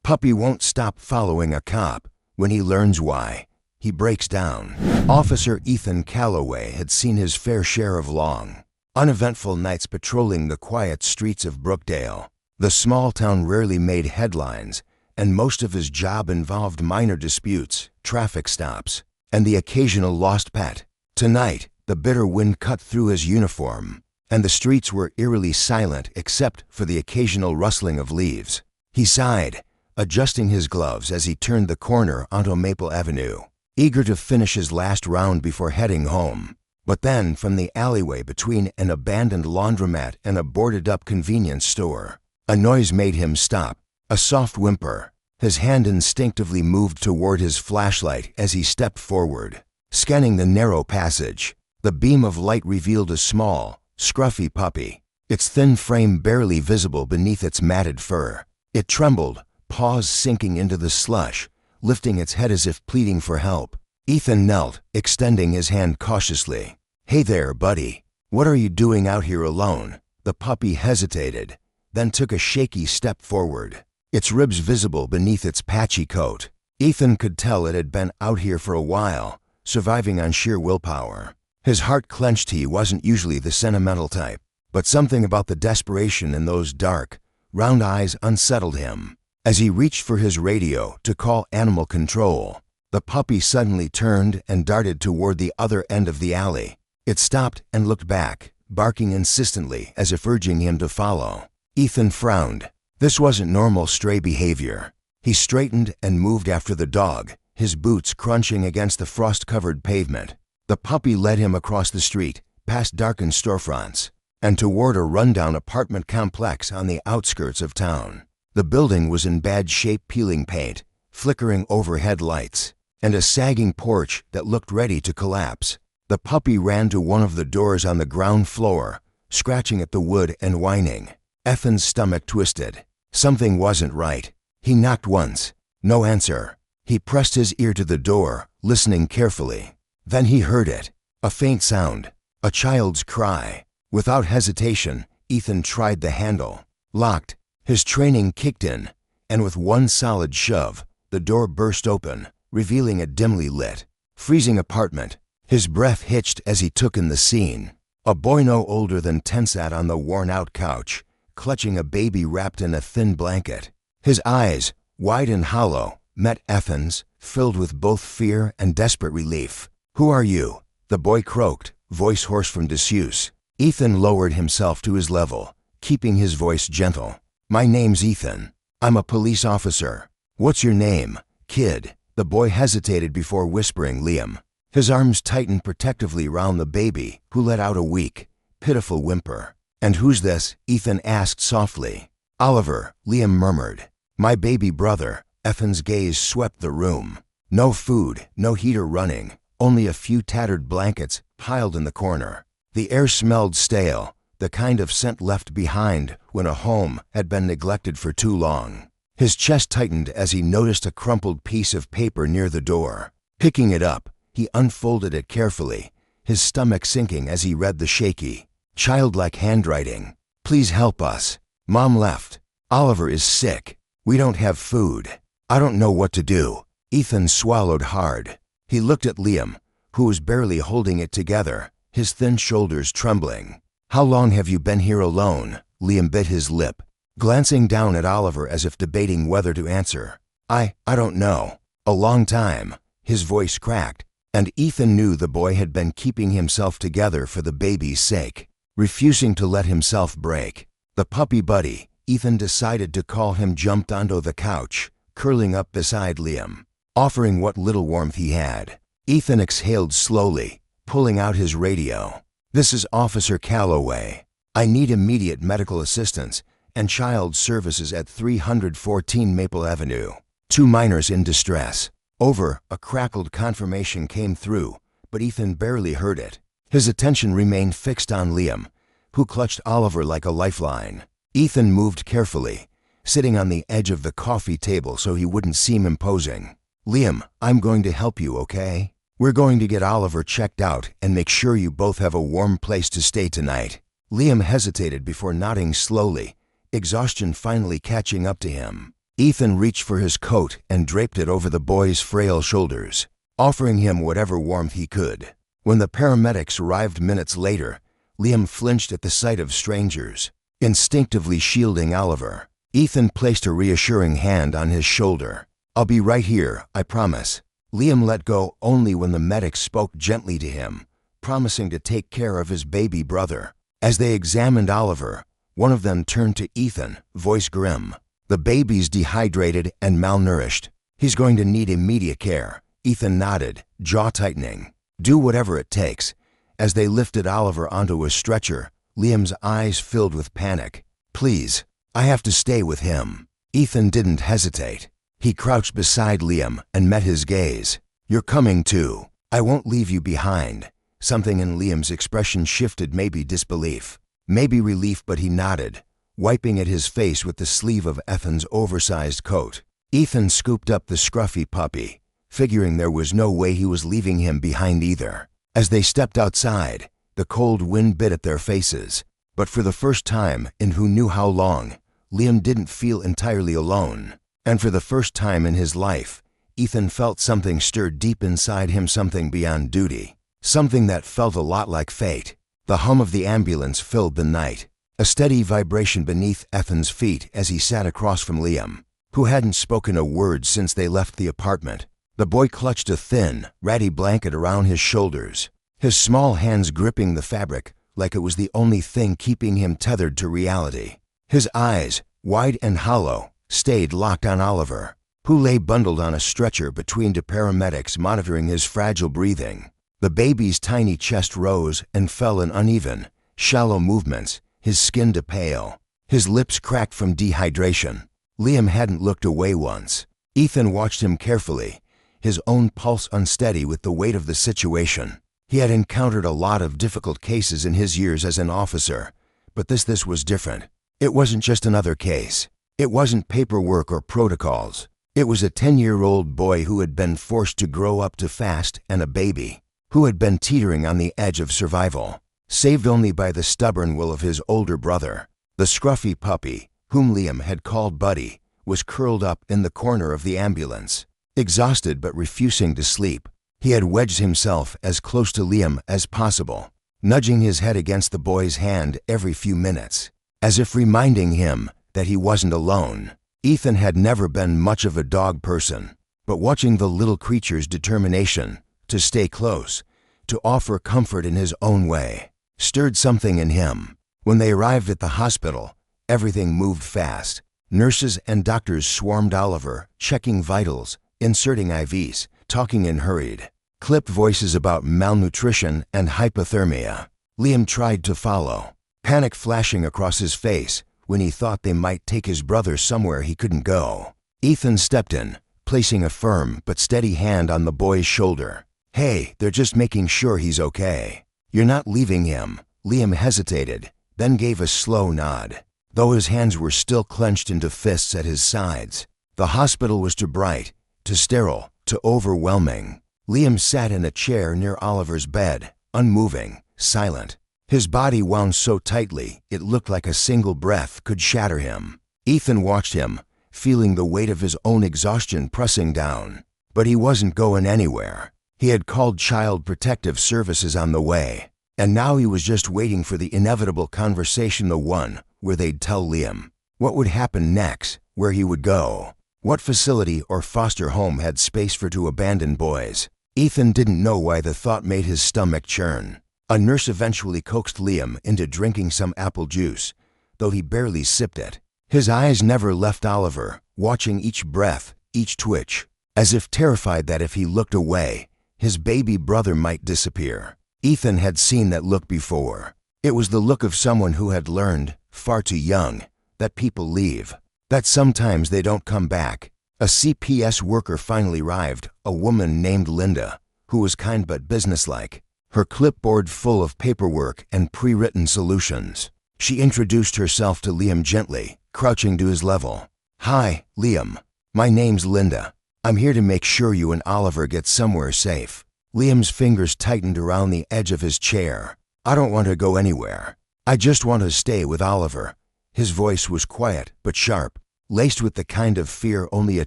Puppy won't stop following a cop. When he learns why, he breaks down. Officer Ethan Calloway had seen his fair share of long, uneventful nights patrolling the quiet streets of Brookdale. The small town rarely made headlines, and most of his job involved minor disputes, traffic stops, and the occasional lost pet. Tonight, the bitter wind cut through his uniform, and the streets were eerily silent except for the occasional rustling of leaves. He sighed, adjusting his gloves as he turned the corner onto Maple Avenue, eager to finish his last round before heading home. But then, from the alleyway between an abandoned laundromat and a boarded-up convenience store, a noise made him stop, a soft whimper. His hand instinctively moved toward his flashlight as he stepped forward, scanning the narrow passage. The beam of light revealed a small, scruffy puppy, its thin frame barely visible beneath its matted fur. It trembled, paws sinking into the slush, lifting its head as if pleading for help. Ethan knelt, extending his hand cautiously. "Hey there, buddy. What are you doing out here alone?" The puppy hesitated, then took a shaky step forward, its ribs visible beneath its patchy coat. Ethan could tell it had been out here for a while, surviving on sheer willpower. His heart clenched. He wasn't usually the sentimental type, but something about the desperation in those dark, round eyes unsettled him. As he reached for his radio to call animal control, the puppy suddenly turned and darted toward the other end of the alley. It stopped and looked back, barking insistently as if urging him to follow. Ethan frowned. This wasn't normal stray behavior. He straightened and moved after the dog, his boots crunching against the frost-covered pavement. The puppy led him across the street, past darkened storefronts, and toward a rundown apartment complex on the outskirts of town. The building was in bad shape, peeling paint, flickering overhead lights, and a sagging porch that looked ready to collapse. The puppy ran to one of the doors on the ground floor, scratching at the wood and whining. Ethan's stomach twisted. Something wasn't right. He knocked once. No answer. He pressed his ear to the door, listening carefully. Then he heard it. A faint sound. A child's cry. Without hesitation, Ethan tried the handle. Locked. His training kicked in, and with one solid shove, the door burst open, revealing a dimly lit, freezing apartment. His breath hitched as he took in the scene. A boy no older than 10 sat on the worn-out couch, clutching a baby wrapped in a thin blanket. His eyes, wide and hollow, met Ethan's, filled with both fear and desperate relief. "Who are you?" the boy croaked, voice hoarse from disuse. Ethan lowered himself to his level, keeping his voice gentle. "My name's Ethan. I'm a police officer." "What's your name, kid?" The boy hesitated before whispering Liam. His arms tightened protectively round the baby, who let out a weak, pitiful whimper. "And who's this?" Ethan asked softly. "Oliver," Liam murmured. "My baby brother." Ethan's gaze swept the room. No food, no heater running, only a few tattered blankets piled in the corner. The air smelled stale, the kind of scent left behind when a home had been neglected for too long. His chest tightened as he noticed a crumpled piece of paper near the door. Picking it up, he unfolded it carefully, his stomach sinking as he read the shaky, childlike handwriting. "Please help us. Mom left. Oliver is sick. We don't have food. I don't know what to do." Ethan swallowed hard. He looked at Liam, who was barely holding it together, his thin shoulders trembling. "How long have you been here alone?" Liam bit his lip, glancing down at Oliver as if debating whether to answer. I don't know. A long time." His voice cracked, and Ethan knew the boy had been keeping himself together for the baby's sake, refusing to let himself break. The puppy buddy, Ethan decided to call him, jumped onto the couch, curling up beside Liam, offering what little warmth he had. Ethan exhaled slowly, pulling out his radio. "This is Officer Calloway. I need immediate medical assistance and child services at 314 Maple Avenue. 2 minors in distress." Over, a crackled confirmation came through, but Ethan barely heard it. His attention remained fixed on Liam, who clutched Oliver like a lifeline. Ethan moved carefully, sitting on the edge of the coffee table so he wouldn't seem imposing. "Liam, I'm going to help you, okay? We're going to get Oliver checked out and make sure you both have a warm place to stay tonight." Liam hesitated before nodding slowly, exhaustion finally catching up to him. Ethan reached for his coat and draped it over the boy's frail shoulders, offering him whatever warmth he could. When the paramedics arrived minutes later, Liam flinched at the sight of strangers, instinctively shielding Oliver. Ethan placed a reassuring hand on his shoulder. "I'll be right here, I promise." Liam let go only when the medics spoke gently to him, promising to take care of his baby brother. As they examined Oliver, one of them turned to Ethan, voice grim. "The baby's dehydrated and malnourished. He's going to need immediate care." Ethan nodded, jaw tightening. "Do whatever it takes." As they lifted Oliver onto a stretcher, Liam's eyes filled with panic. "Please, I have to stay with him." Ethan didn't hesitate. He crouched beside Liam and met his gaze. "You're coming too. I won't leave you behind." Something in Liam's expression shifted, maybe disbelief, maybe relief, but he nodded, wiping at his face with the sleeve of Ethan's oversized coat. Ethan scooped up the scruffy puppy, figuring there was no way he was leaving him behind either. As they stepped outside, the cold wind bit at their faces, but for the first time in who knew how long, Liam didn't feel entirely alone. And for the first time in his life, Ethan felt something stir deep inside him, something beyond duty, something that felt a lot like fate. The hum of the ambulance filled the night, a steady vibration beneath Ethan's feet as he sat across from Liam, who hadn't spoken a word since they left the apartment. The boy clutched a thin, ratty blanket around his shoulders, his small hands gripping the fabric like it was the only thing keeping him tethered to reality. His eyes, wide and hollow, stayed locked on Oliver, who lay bundled on a stretcher between two paramedics monitoring his fragile breathing. The baby's tiny chest rose and fell in uneven, shallow movements, his skin pale, his lips cracked from dehydration. Liam hadn't looked away once. Ethan watched him carefully, his own pulse unsteady with the weight of the situation. He had encountered a lot of difficult cases in his years as an officer, but this was different. It wasn't just another case. It wasn't paperwork or protocols. It was a 10-year-old boy who had been forced to grow up too fast, and a baby who had been teetering on the edge of survival, saved only by the stubborn will of his older brother. The scruffy puppy, whom Liam had called Buddy, was curled up in the corner of the ambulance, exhausted but refusing to sleep. He had wedged himself as close to Liam as possible, nudging his head against the boy's hand every few minutes, as if reminding him that he wasn't alone. Ethan had never been much of a dog person, but watching the little creature's determination to stay close, to offer comfort in his own way, stirred something in him. When they arrived at the hospital, everything moved fast. Nurses and doctors swarmed Oliver, checking vitals, inserting IVs, talking in hurried, clipped voices about malnutrition and hypothermia. Liam tried to follow, panic flashing across his face when he thought they might take his brother somewhere he couldn't go. Ethan stepped in, placing a firm but steady hand on the boy's shoulder. "Hey, they're just making sure he's okay. You're not leaving him." Liam hesitated, then gave a slow nod, though his hands were still clenched into fists at his sides. The hospital was too bright, too sterile, too overwhelming. Liam sat in a chair near Oliver's bed, unmoving, silent. His body wound so tightly it looked like a single breath could shatter him. Ethan watched him, feeling the weight of his own exhaustion pressing down. But he wasn't going anywhere. He had called Child Protective Services on the way, and now he was just waiting for the inevitable conversation, the one where they'd tell Liam what would happen next, where he would go. What facility or foster home had space for two abandoned boys? Ethan didn't know why the thought made his stomach churn. A nurse eventually coaxed Liam into drinking some apple juice, though he barely sipped it. His eyes never left Oliver, watching each breath, each twitch, as if terrified that if he looked away, his baby brother might disappear. Ethan had seen that look before. It was the look of someone who had learned, far too young, that people leave, that sometimes they don't come back. A CPS worker finally arrived, a woman named Linda, who was kind but businesslike, her clipboard full of paperwork and pre-written solutions. She introduced herself to Liam gently, crouching to his level. "Hi, Liam. My name's Linda. I'm here to make sure you and Oliver get somewhere safe." Liam's fingers tightened around the edge of his chair. "I don't want to go anywhere. I just want to stay with Oliver." His voice was quiet but sharp. laced with the kind of fear only a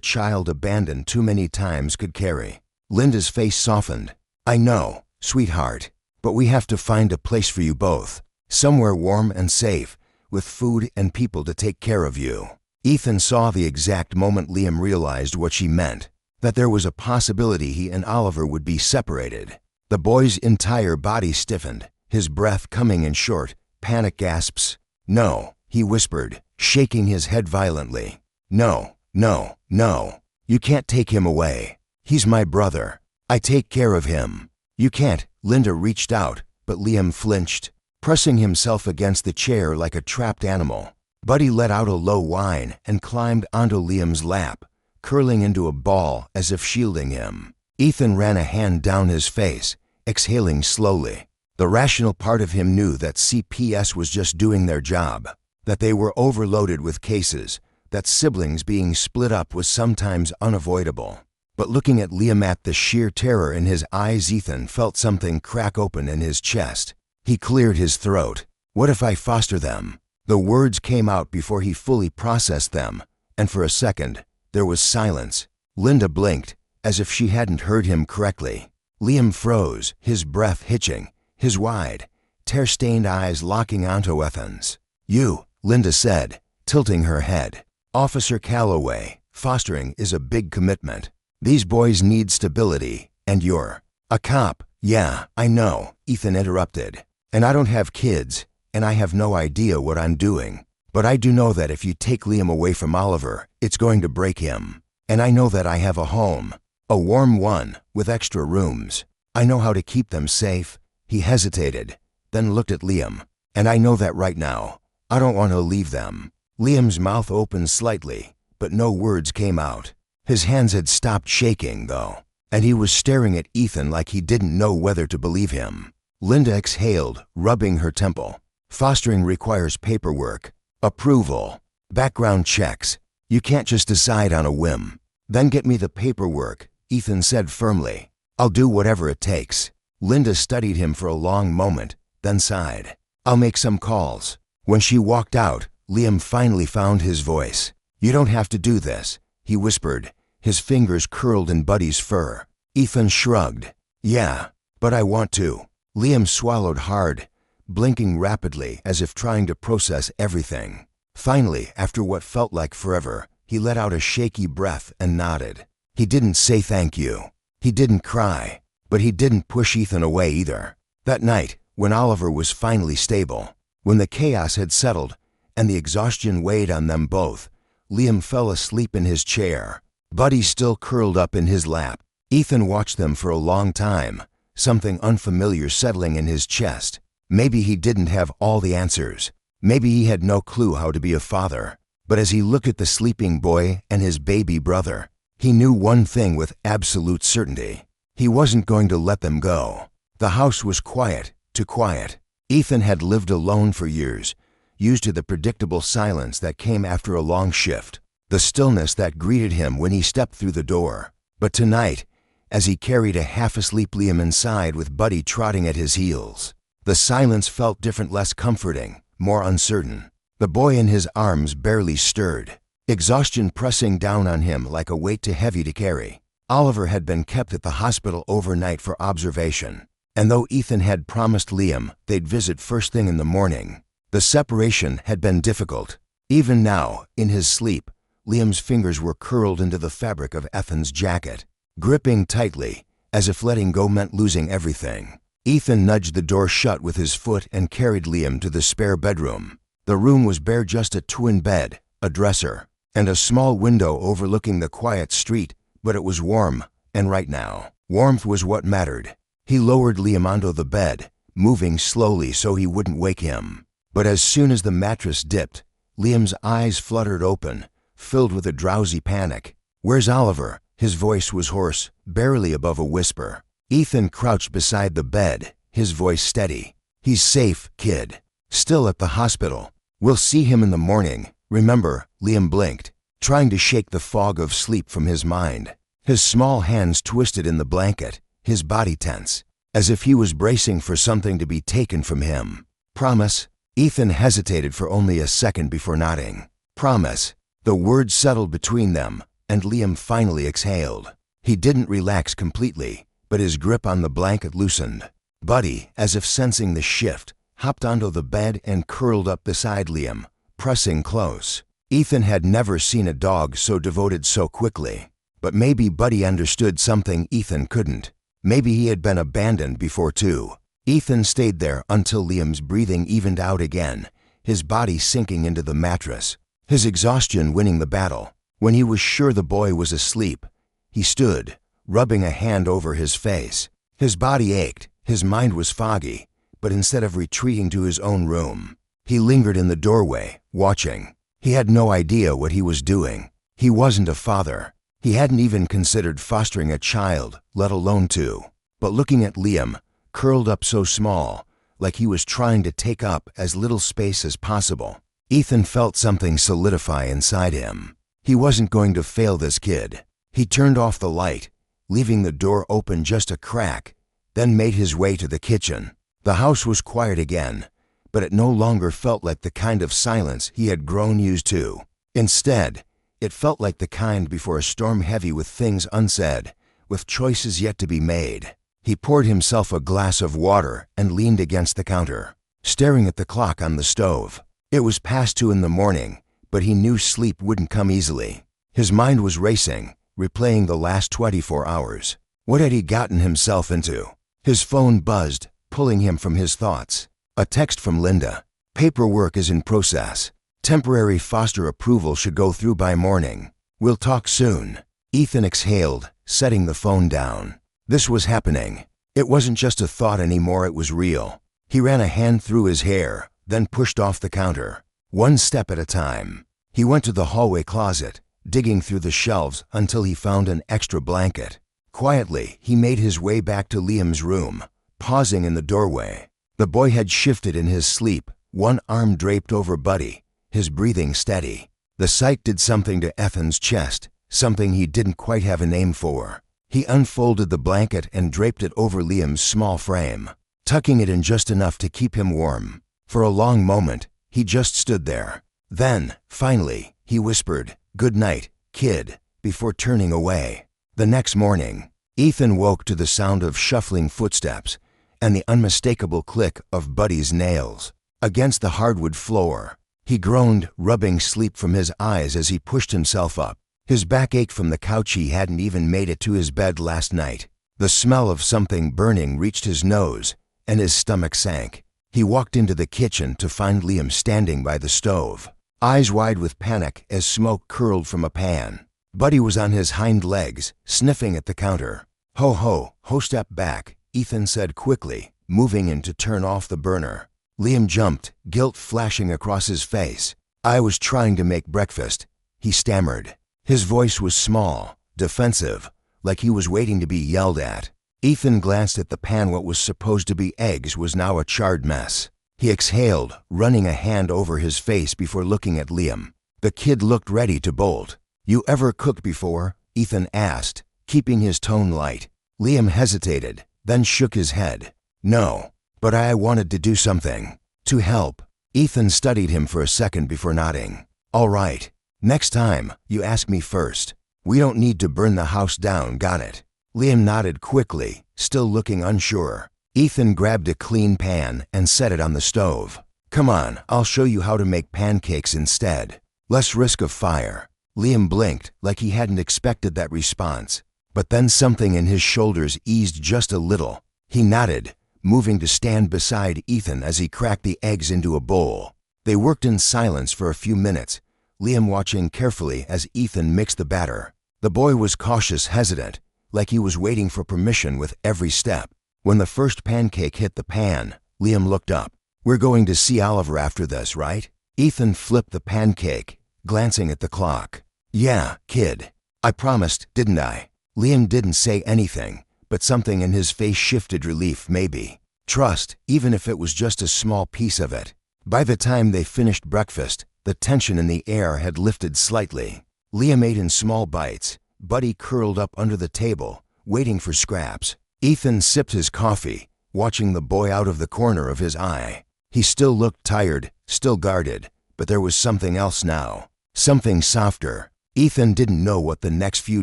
child abandoned too many times could carry. Linda's face softened. "I know, sweetheart, but we have to find a place for you both. Somewhere warm and safe, with food and people to take care of you." Ethan saw the exact moment Liam realized what she meant, that there was a possibility he and Oliver would be separated. The boy's entire body stiffened, his breath coming in short, panic gasps. "No," he whispered, shaking his head violently. "No, no, no. You can't take him away. He's my brother. I take care of him. You can't." Linda reached out, but Liam flinched, pressing himself against the chair like a trapped animal. Buddy let out a low whine and climbed onto Liam's lap, curling into a ball as if shielding him. Ethan ran a hand down his face, exhaling slowly. The rational part of him knew that CPS was just doing their job, that they were overloaded with cases, that siblings being split up was sometimes unavoidable. But looking at Liam, at the sheer terror in his eyes, Ethan felt something crack open in his chest. He cleared his throat. "What if I foster them?" The words came out before he fully processed them, and for a second, there was silence. Linda blinked, as if she hadn't heard him correctly. Liam froze, his breath hitching, his wide, tear-stained eyes locking onto Ethan's. "You," Linda said, tilting her head. "Officer Calloway, fostering is a big commitment. These boys need stability, and you're a cop." "Yeah, I know," Ethan interrupted. "And I don't have kids, and I have no idea what I'm doing. But I do know that if you take Liam away from Oliver, it's going to break him. And I know that I have a home, a warm one, with extra rooms. I know how to keep them safe." He hesitated, then looked at Liam. "And I know that right now, I don't want to leave them." Liam's mouth opened slightly, but no words came out. His hands had stopped shaking, though, and he was staring at Ethan like he didn't know whether to believe him. Linda exhaled, rubbing her temple. "Fostering requires paperwork, approval, background checks. You can't just decide on a whim." "Then get me the paperwork," Ethan said firmly. "I'll do whatever it takes." Linda studied him for a long moment, then sighed. "I'll make some calls." When she walked out, Liam finally found his voice. "You don't have to do this," he whispered, his fingers curled in Buddy's fur. Ethan shrugged. "Yeah, but I want to." Liam swallowed hard, blinking rapidly as if trying to process everything. Finally, after what felt like forever, he let out a shaky breath and nodded. He didn't say thank you. He didn't cry, but he didn't push Ethan away either. That night, when Oliver was finally stable, when the chaos had settled and the exhaustion weighed on them both, Liam fell asleep in his chair, Buddy still curled up in his lap. Ethan watched them for a long time, something unfamiliar settling in his chest. Maybe he didn't have all the answers. Maybe he had no clue how to be a father. But as he looked at the sleeping boy and his baby brother, he knew one thing with absolute certainty. He wasn't going to let them go. The house was quiet, too quiet. Ethan had lived alone for years, used to the predictable silence that came after a long shift, the stillness that greeted him when he stepped through the door. But tonight, as he carried a half-asleep Liam inside with Buddy trotting at his heels, the silence felt different, less comforting, more uncertain. The boy in his arms barely stirred, exhaustion pressing down on him like a weight too heavy to carry. Oliver had been kept at the hospital overnight for observation, and though Ethan had promised Liam they'd visit first thing in the morning, the separation had been difficult. Even now, in his sleep, Liam's fingers were curled into the fabric of Ethan's jacket, gripping tightly, as if letting go meant losing everything. Ethan nudged the door shut with his foot and carried Liam to the spare bedroom. The room was bare, just a twin bed, a dresser, and a small window overlooking the quiet street, but it was warm, and right now, warmth was what mattered. He lowered Liam onto the bed, moving slowly so he wouldn't wake him. But as soon as the mattress dipped, Liam's eyes fluttered open, filled with a drowsy panic. "Where's Oliver?" His voice was hoarse, barely above a whisper. Ethan crouched beside the bed, his voice steady. "He's safe, kid. Still at the hospital. We'll see him in the morning. Remember?" Liam blinked, trying to shake the fog of sleep from his mind. His small hands twisted in the blanket, his body tense, as if he was bracing for something to be taken from him. "Promise?" Ethan hesitated for only a second before nodding. "Promise." The words settled between them, and Liam finally exhaled. He didn't relax completely, but his grip on the blanket loosened. Buddy, as if sensing the shift, hopped onto the bed and curled up beside Liam, pressing close. Ethan had never seen a dog so devoted so quickly. But maybe Buddy understood something Ethan couldn't. Maybe he had been abandoned before too. Ethan stayed there until Liam's breathing evened out again, his body sinking into the mattress, his exhaustion winning the battle. When he was sure the boy was asleep, he stood, rubbing a hand over his face. His body ached, his mind was foggy, but instead of retreating to his own room, he lingered in the doorway, watching. He had no idea what he was doing. He wasn't a father. He hadn't even considered fostering a child, let alone two. But looking at Liam, curled up so small, like he was trying to take up as little space as possible, Ethan felt something solidify inside him. He wasn't going to fail this kid. He turned off the light, leaving the door open just a crack, then made his way to the kitchen. The house was quiet again, but it no longer felt like the kind of silence he had grown used to. Instead, it felt like the kind before a storm, heavy with things unsaid, with choices yet to be made. He poured himself a glass of water and leaned against the counter, staring at the clock on the stove. It was past 2 in the morning, but he knew sleep wouldn't come easily. His mind was racing, replaying the last 24 hours. What had he gotten himself into? His phone buzzed, pulling him from his thoughts. A text from Linda. Paperwork is in process. Temporary foster approval should go through by morning. We'll talk soon. Ethan exhaled, setting the phone down. This was happening. It wasn't just a thought anymore, it was real. He ran a hand through his hair, then pushed off the counter. One step at a time. He went to the hallway closet, digging through the shelves until he found an extra blanket. Quietly, he made his way back to Liam's room, pausing in the doorway. The boy had shifted in his sleep, one arm draped over Buddy, his breathing steady. The sight did something to Ethan's chest, something he didn't quite have a name for. He unfolded the blanket and draped it over Liam's small frame, tucking it in just enough to keep him warm. For a long moment, he just stood there. Then, finally, he whispered, "Good night, kid," before turning away. The next morning, Ethan woke to the sound of shuffling footsteps and the unmistakable click of Buddy's nails against the hardwood floor. He groaned, rubbing sleep from his eyes as he pushed himself up. His back ached from the couch. He hadn't even made it to his bed last night. The smell of something burning reached his nose, and his stomach sank. He walked into the kitchen to find Liam standing by the stove, eyes wide with panic as smoke curled from a pan. Buddy was on his hind legs, sniffing at the counter. Ho, step back," Ethan said quickly, moving in to turn off the burner. Liam jumped, guilt flashing across his face. "I was trying to make breakfast," he stammered. His voice was small, defensive, like he was waiting to be yelled at. Ethan glanced at the pan. What was supposed to be eggs was now a charred mess. He exhaled, running a hand over his face before looking at Liam. The kid looked ready to bolt. "You ever cooked before?" Ethan asked, keeping his tone light. Liam hesitated, then shook his head. "No, but I wanted to do something. To help." Ethan studied him for a second before nodding. "All right. Next time, you ask me first. We don't need to burn the house down, got it?" Liam nodded quickly, still looking unsure. Ethan grabbed a clean pan and set it on the stove. "Come on, I'll show you how to make pancakes instead. Less risk of fire." Liam blinked, like he hadn't expected that response. But then something in his shoulders eased just a little. He nodded, moving to stand beside Ethan as he cracked the eggs into a bowl. They worked in silence for a few minutes, Liam watching carefully as Ethan mixed the batter. The boy was cautious, hesitant, like he was waiting for permission with every step. When the first pancake hit the pan, Liam looked up. "We're going to see Oliver after this, right?" Ethan flipped the pancake, glancing at the clock. "Yeah, kid. I promised, didn't I?" Liam didn't say anything, but something in his face shifted. Relief, maybe. Trust, even if it was just a small piece of it. By the time they finished breakfast, the tension in the air had lifted slightly. Liam ate in small bites. Buddy curled up under the table, waiting for scraps. Ethan sipped his coffee, watching the boy out of the corner of his eye. He still looked tired, still guarded, but there was something else now. Something softer. Ethan didn't know what the next few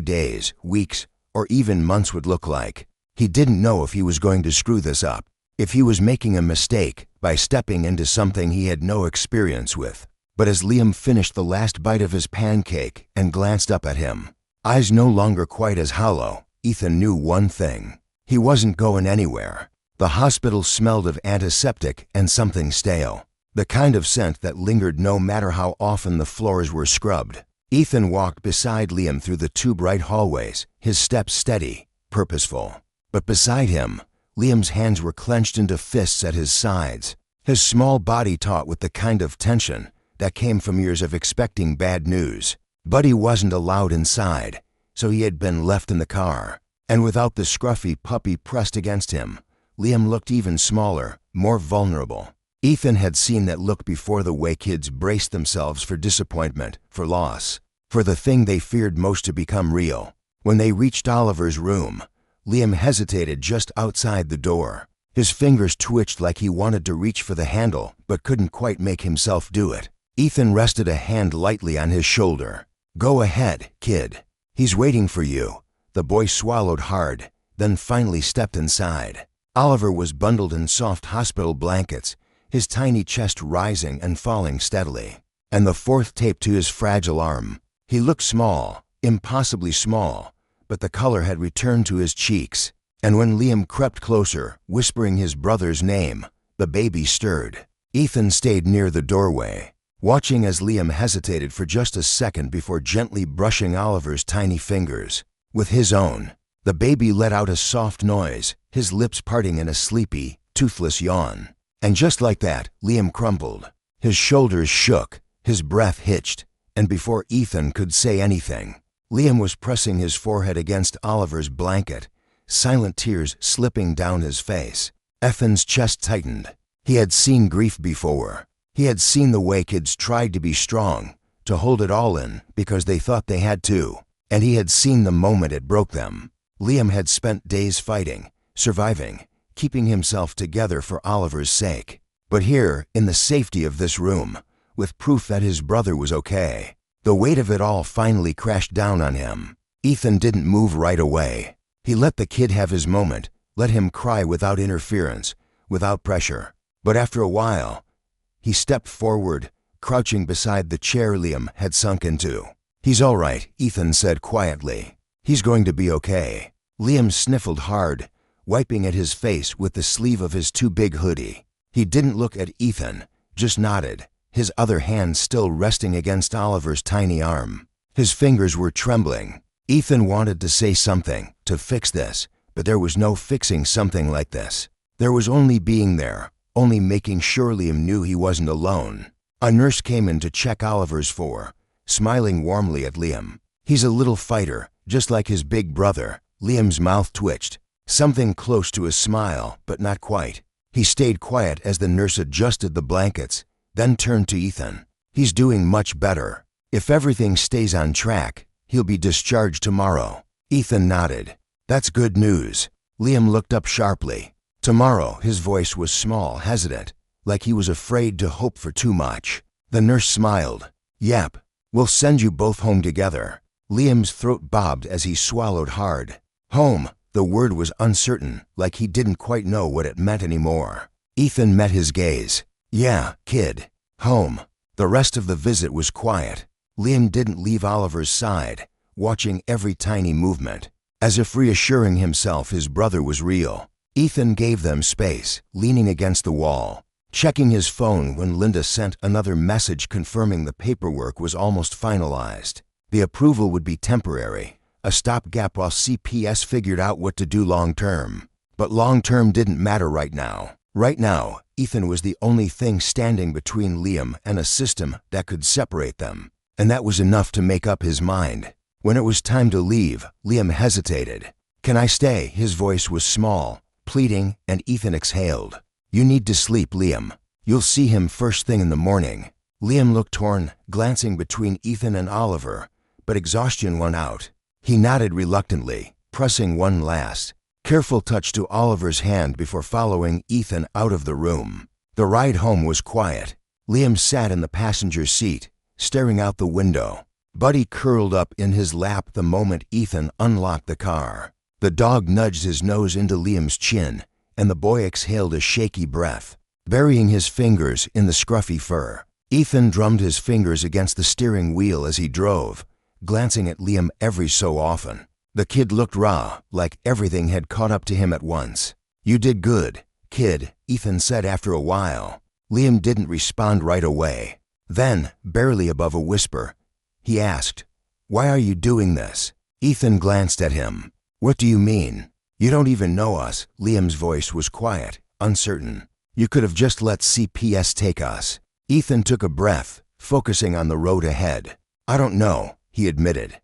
days, weeks, or even months would look like. He didn't know if he was going to screw this up, if he was making a mistake by stepping into something he had no experience with. But as Liam finished the last bite of his pancake and glanced up at him, eyes no longer quite as hollow, Ethan knew one thing. He wasn't going anywhere. The hospital smelled of antiseptic and something stale, the kind of scent that lingered no matter how often the floors were scrubbed. Ethan walked beside Liam through the two bright hallways, his steps steady, purposeful. But beside him, Liam's hands were clenched into fists at his sides, his small body taut with the kind of tension that came from years of expecting bad news. Buddy wasn't allowed inside, so he had been left in the car. And without the scruffy puppy pressed against him, Liam looked even smaller, more vulnerable. Ethan had seen that look before, the way kids braced themselves for disappointment, for loss, for the thing they feared most to become real. When they reached Oliver's room, Liam hesitated just outside the door. His fingers twitched like he wanted to reach for the handle, but couldn't quite make himself do it. Ethan rested a hand lightly on his shoulder. "Go ahead, kid. He's waiting for you." The boy swallowed hard, then finally stepped inside. Oliver was bundled in soft hospital blankets, his tiny chest rising and falling steadily, and the fourth taped to his fragile arm. He looked small, impossibly small, but the color had returned to his cheeks, and when Liam crept closer, whispering his brother's name, the baby stirred. Ethan stayed near the doorway, watching as Liam hesitated for just a second before gently brushing Oliver's tiny fingers with his own. The baby let out a soft noise, his lips parting in a sleepy, toothless yawn. And just like that, Liam crumpled. His shoulders shook, his breath hitched, and before Ethan could say anything, Liam was pressing his forehead against Oliver's blanket, silent tears slipping down his face. Ethan's chest tightened. He had seen grief before. He had seen the way kids tried to be strong, to hold it all in because they thought they had to, and he had seen the moment it broke them. Liam had spent days fighting, surviving, keeping himself together for Oliver's sake. But here, in the safety of this room, with proof that his brother was okay, the weight of it all finally crashed down on him. Ethan didn't move right away. He let the kid have his moment, let him cry without interference, without pressure. But after a while, he stepped forward, crouching beside the chair Liam had sunk into. "He's all right," Ethan said quietly. "He's going to be okay." Liam sniffled hard, wiping at his face with the sleeve of his too big hoodie. He didn't look at Ethan, just nodded, his other hand still resting against Oliver's tiny arm. His fingers were trembling. Ethan wanted to say something, to fix this, but there was no fixing something like this. There was only being there, only making sure Liam knew he wasn't alone. A nurse came in to check Oliver's for, smiling warmly at Liam. "He's a little fighter, just like his big brother." Liam's mouth twitched, something close to a smile, but not quite. He stayed quiet as the nurse adjusted the blankets, then turned to Ethan. "He's doing much better. If everything stays on track, he'll be discharged tomorrow." Ethan nodded. "That's good news." Liam looked up sharply. "Tomorrow," his voice was small, hesitant, like he was afraid to hope for too much. The nurse smiled. "Yep, we'll send you both home together." Liam's throat bobbed as he swallowed hard. Home, the word was uncertain, like he didn't quite know what it meant anymore. Ethan met his gaze. "Yeah, kid. Home." The rest of the visit was quiet. Liam didn't leave Oliver's side, watching every tiny movement, as if reassuring himself his brother was real. Ethan gave them space, leaning against the wall, checking his phone when Linda sent another message confirming the paperwork was almost finalized. The approval would be temporary, a stopgap while CPS figured out what to do long-term. But long-term didn't matter right now. Right now, Ethan was the only thing standing between Liam and a system that could separate them, and that was enough to make up his mind. When it was time to leave, Liam hesitated. "Can I stay?" His voice was small, pleading, and Ethan exhaled. "You need to sleep, Liam. You'll see him first thing in the morning." Liam looked torn, glancing between Ethan and Oliver, but exhaustion won out. He nodded reluctantly, pressing one last, careful touch to Oliver's hand before following Ethan out of the room. The ride home was quiet. Liam sat in the passenger seat, staring out the window. Buddy curled up in his lap the moment Ethan unlocked the car. The dog nudged his nose into Liam's chin, and the boy exhaled a shaky breath, burying his fingers in the scruffy fur. Ethan drummed his fingers against the steering wheel as he drove, glancing at Liam every so often. The kid looked raw, like everything had caught up to him at once. "You did good, kid," Ethan said after a while. Liam didn't respond right away. Then, barely above a whisper, he asked, "Why are you doing this?" Ethan glanced at him. "What do you mean? You don't even know us." Liam's voice was quiet, uncertain. "You could have just let CPS take us." Ethan took a breath, focusing on the road ahead. "I don't know," he admitted.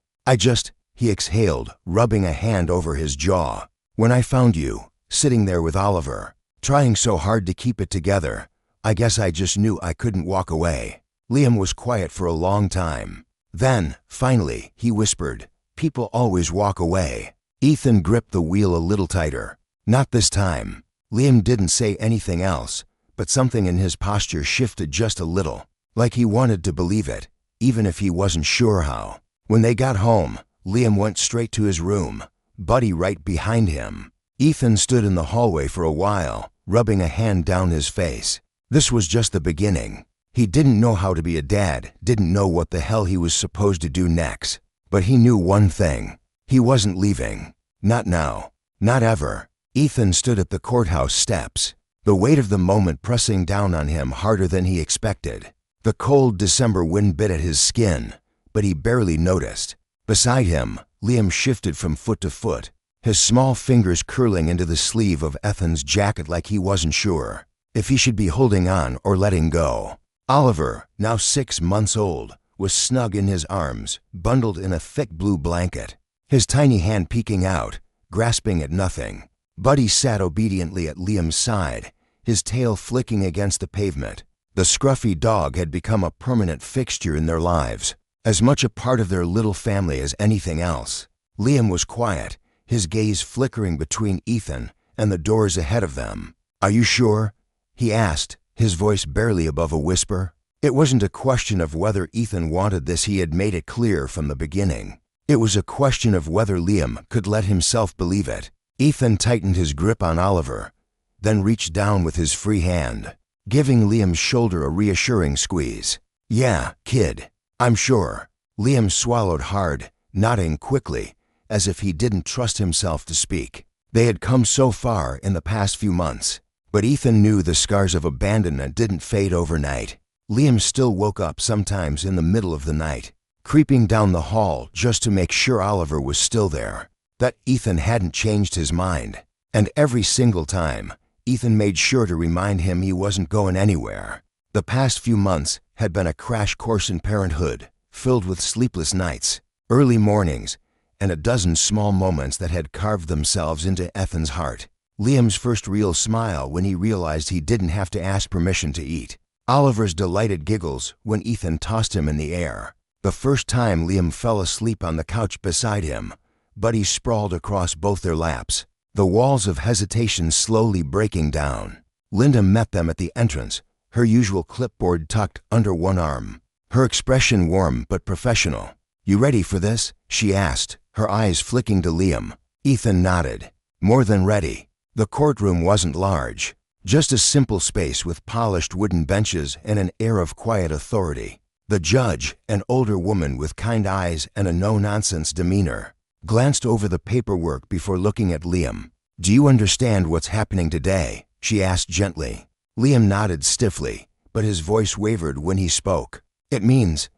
He exhaled, rubbing a hand over his jaw. "When I found you, sitting there with Oliver, trying so hard to keep it together, I guess I just knew I couldn't walk away." Liam was quiet for a long time. Then, finally, he whispered, "People always walk away." Ethan gripped the wheel a little tighter. "Not this time." Liam didn't say anything else, but something in his posture shifted just a little, like he wanted to believe it, even if he wasn't sure how. When they got home, Liam went straight to his room, Buddy right behind him. Ethan stood in the hallway for a while, rubbing a hand down his face. This was just the beginning. He didn't know how to be a dad, didn't know what the hell he was supposed to do next. But he knew one thing. He wasn't leaving. Not now. Not ever. Ethan stood at the courthouse steps, the weight of the moment pressing down on him harder than he expected. The cold December wind bit at his skin, but he barely noticed. Beside him, Liam shifted from foot to foot, his small fingers curling into the sleeve of Ethan's jacket like he wasn't sure if he should be holding on or letting go. Oliver, now 6 months old, was snug in his arms, bundled in a thick blue blanket, his tiny hand peeking out, grasping at nothing. Buddy sat obediently at Liam's side, his tail flicking against the pavement. The scruffy dog had become a permanent fixture in their lives, as much a part of their little family as anything else. Liam was quiet, his gaze flickering between Ethan and the doors ahead of them. "Are you sure?" he asked, his voice barely above a whisper. It wasn't a question of whether Ethan wanted this, he had made it clear from the beginning. It was a question of whether Liam could let himself believe it. Ethan tightened his grip on Oliver, then reached down with his free hand, giving Liam's shoulder a reassuring squeeze. "Yeah, kid, I'm sure." Liam swallowed hard, nodding quickly, as if he didn't trust himself to speak. They had come so far in the past few months, but Ethan knew the scars of abandonment didn't fade overnight. Liam still woke up sometimes in the middle of the night, creeping down the hall just to make sure Oliver was still there, that Ethan hadn't changed his mind. And every single time, Ethan made sure to remind him he wasn't going anywhere. The past few months had been a crash course in parenthood, filled with sleepless nights, early mornings, and a dozen small moments that had carved themselves into Ethan's heart. Liam's first real smile when he realized he didn't have to ask permission to eat. Oliver's delighted giggles when Ethan tossed him in the air. The first time Liam fell asleep on the couch beside him, Buddy sprawled across both their laps, the walls of hesitation slowly breaking down. Linda met them at the entrance, her usual clipboard tucked under one arm, her expression warm but professional. "You ready for this?" she asked, her eyes flicking to Liam. Ethan nodded. More than ready. The courtroom wasn't large, just a simple space with polished wooden benches and an air of quiet authority. The judge, an older woman with kind eyes and a no-nonsense demeanor, glanced over the paperwork before looking at Liam. "Do you understand what's happening today?" she asked gently. Liam nodded stiffly, but his voice wavered when he spoke. It means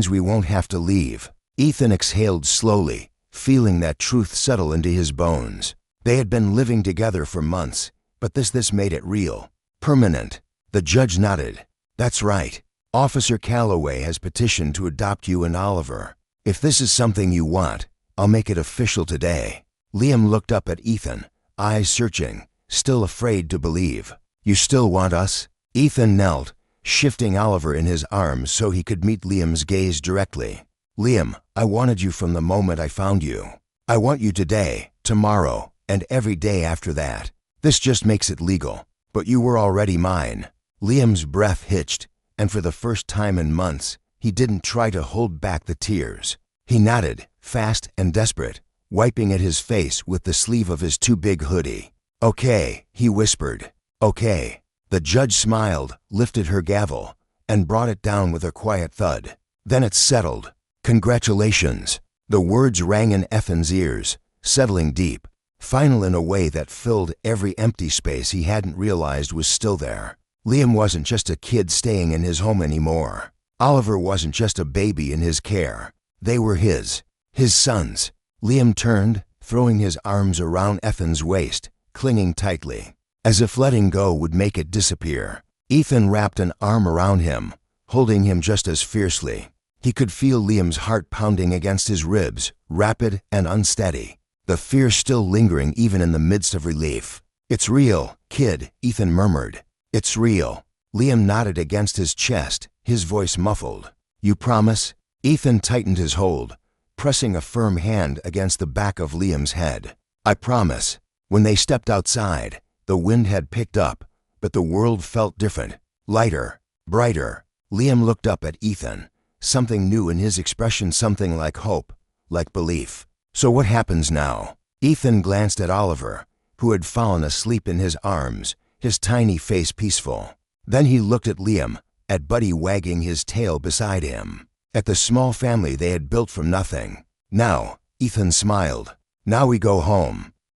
we won't have to leave." Ethan exhaled slowly, feeling that truth settle into his bones. They had been living together for months, but this made it real, permanent. The judge nodded. "That's right. Officer Calloway has petitioned to adopt you and Oliver. If this is something you want, I'll make it official today." Liam looked up at Ethan, eyes searching, still afraid to believe. "You still want us?" Ethan knelt, shifting Oliver in his arms so he could meet Liam's gaze directly. "Liam, I wanted you from the moment I found you. I want you today, tomorrow, and every day after that. This just makes it legal, but you were already mine." Liam's breath hitched, and for the first time in months, He didn't try to hold back the tears. He nodded, fast and desperate, wiping at his face with the sleeve of his too big hoodie. "Okay," he whispered. "Okay." The judge smiled, lifted her gavel, and brought it down with a quiet thud. "Then it's settled. Congratulations." The words rang in Ethan's ears, settling deep, final in a way that filled every empty space he hadn't realized was still there. Liam wasn't just a kid staying in his home anymore. Oliver wasn't just a baby in his care. They were his sons. Liam turned, throwing his arms around Ethan's waist, clinging tightly, as if letting go would make it disappear. Ethan wrapped an arm around him, holding him just as fiercely. He could feel Liam's heart pounding against his ribs, rapid and unsteady, the fear still lingering even in the midst of relief. "It's real, kid," Ethan murmured. "It's real." Liam nodded against his chest, his voice muffled. "You promise?" Ethan tightened his hold, pressing a firm hand against the back of Liam's head. "I promise." When they stepped outside, the wind had picked up, but the world felt different, lighter, brighter. Liam looked up at Ethan, something new in his expression, something like hope, like belief. "So what happens now?" Ethan glanced at Oliver, who had fallen asleep in his arms, his tiny face peaceful. Then he looked at Liam, at Buddy wagging his tail beside him, at the small family they had built from nothing. "Now," Ethan smiled, "now we go home."